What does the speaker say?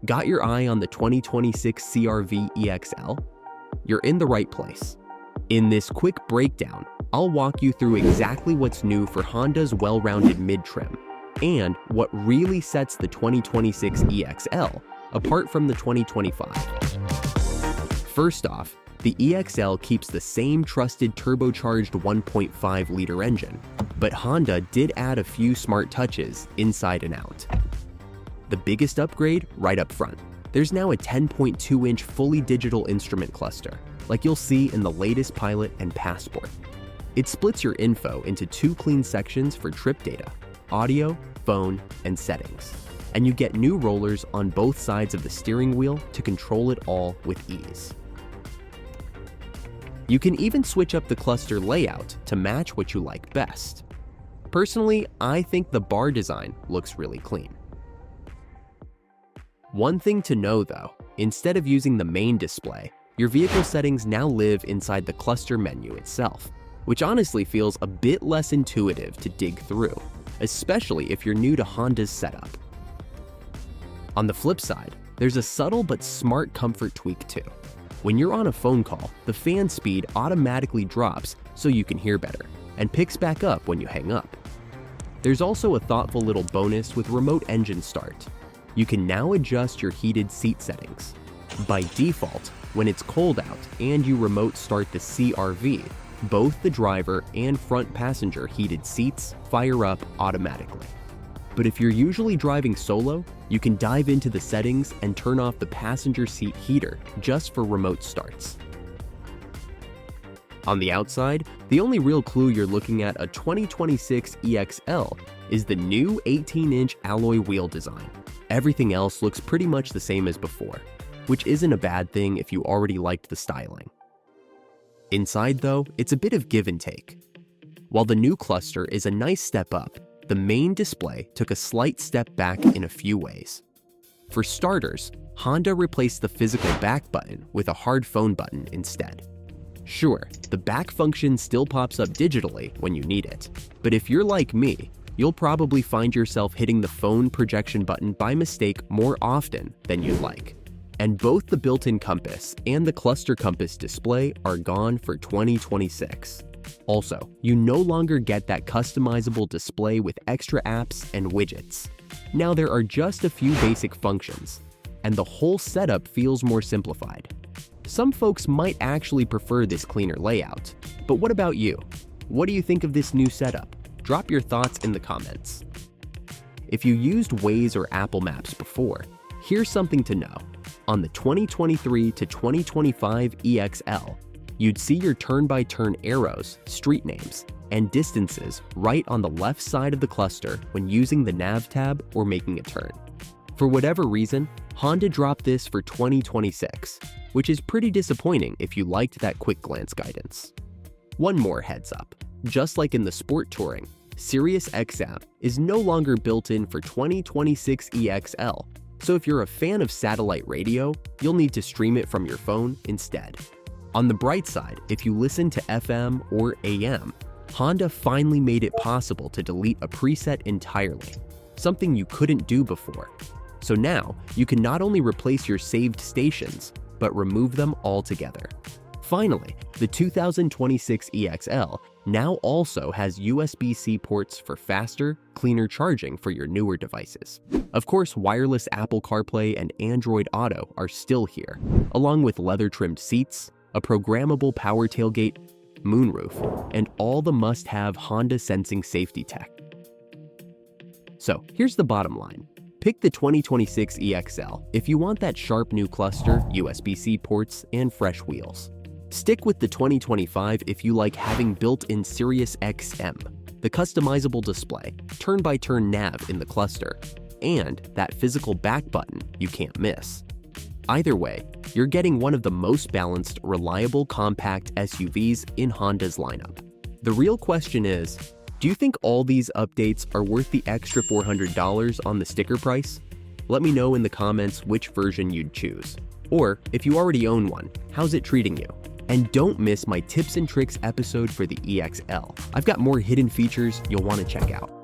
Got your eye on the 2026 CR-V EXL? You're in the right place. In this quick breakdown, I'll walk you through exactly what's new for Honda's well-rounded mid-trim and what really sets the 2026 EXL apart from the 2025. First off, the EXL keeps the same trusted turbocharged 1.5-liter engine, but Honda did add a few smart touches inside and out. The biggest upgrade right up front. There's now a 10.2-inch fully digital instrument cluster, like you'll see in the latest Pilot and Passport. It splits your info into two clean sections for trip data, audio, phone, and settings. And you get new rollers on both sides of the steering wheel to control it all with ease. You can even switch up the cluster layout to match what you like best. Personally, I think the bar design looks really clean. One thing to know though, instead of using the main display, your vehicle settings now live inside the cluster menu itself, which honestly feels a bit less intuitive to dig through, especially if you're new to Honda's setup. On the flip side, there's a subtle but smart comfort tweak too. When you're on a phone call, the fan speed automatically drops so you can hear better, and picks back up when you hang up. There's also a thoughtful little bonus with remote engine start. You can now adjust your heated seat settings. By default, when it's cold out and you remote start the CR-V, both the driver and front passenger heated seats fire up automatically. But if you're usually driving solo, you can dive into the settings and turn off the passenger seat heater just for remote starts. On the outside, the only real clue you're looking at a 2026 EXL is the new 18-inch alloy wheel design. Everything else looks pretty much the same as before, which isn't a bad thing if you already liked the styling. Inside though, it's a bit of give and take. While the new cluster is a nice step up, the main display took a slight step back in a few ways. For starters, Honda replaced the physical back button with a hard phone button instead. Sure, the back function still pops up digitally when you need it, but if you're like me, you'll probably find yourself hitting the phone projection button by mistake more often than you'd like. And both the built-in compass and the cluster compass display are gone for 2026. Also, you no longer get that customizable display with extra apps and widgets. Now there are just a few basic functions, and the whole setup feels more simplified. Some folks might actually prefer this cleaner layout, but what about you? What do you think of this new setup? Drop your thoughts in the comments. If you used Waze or Apple Maps before, here's something to know. On the 2023 to 2025 EXL, you'd see your turn-by-turn arrows, street names, and distances right on the left side of the cluster when using the nav tab or making a turn. For whatever reason, Honda dropped this for 2026, which is pretty disappointing if you liked that quick glance guidance. One more heads up, just like in the Sport Touring, SiriusXM is no longer built in for 2026 EXL, so if you're a fan of satellite radio, you'll need to stream it from your phone instead. On the bright side, if you listen to FM or AM, Honda finally made it possible to delete a preset entirely, something you couldn't do before. So now, you can not only replace your saved stations, but remove them altogether. Finally, the 2026 EXL now also has USB-C ports for faster, cleaner charging for your newer devices. Of course, wireless Apple CarPlay and Android Auto are still here, along with leather-trimmed seats, a programmable power tailgate, moonroof, and all the must-have Honda sensing safety tech. So here's the bottom line. Pick the 2026 EXL if you want that sharp new cluster, USB-C ports, and fresh wheels. Stick with the 2025 if you like having built-in SiriusXM, the customizable display, turn-by-turn nav in the cluster, and that physical back button you can't miss. Either way, you're getting one of the most balanced, reliable compact SUVs in Honda's lineup. The real question is, do you think all these updates are worth the extra $400 on the sticker price? Let me know in the comments which version you'd choose. Or, if you already own one, how's it treating you? And don't miss my tips and tricks episode for the EXL. I've got more hidden features you'll want to check out.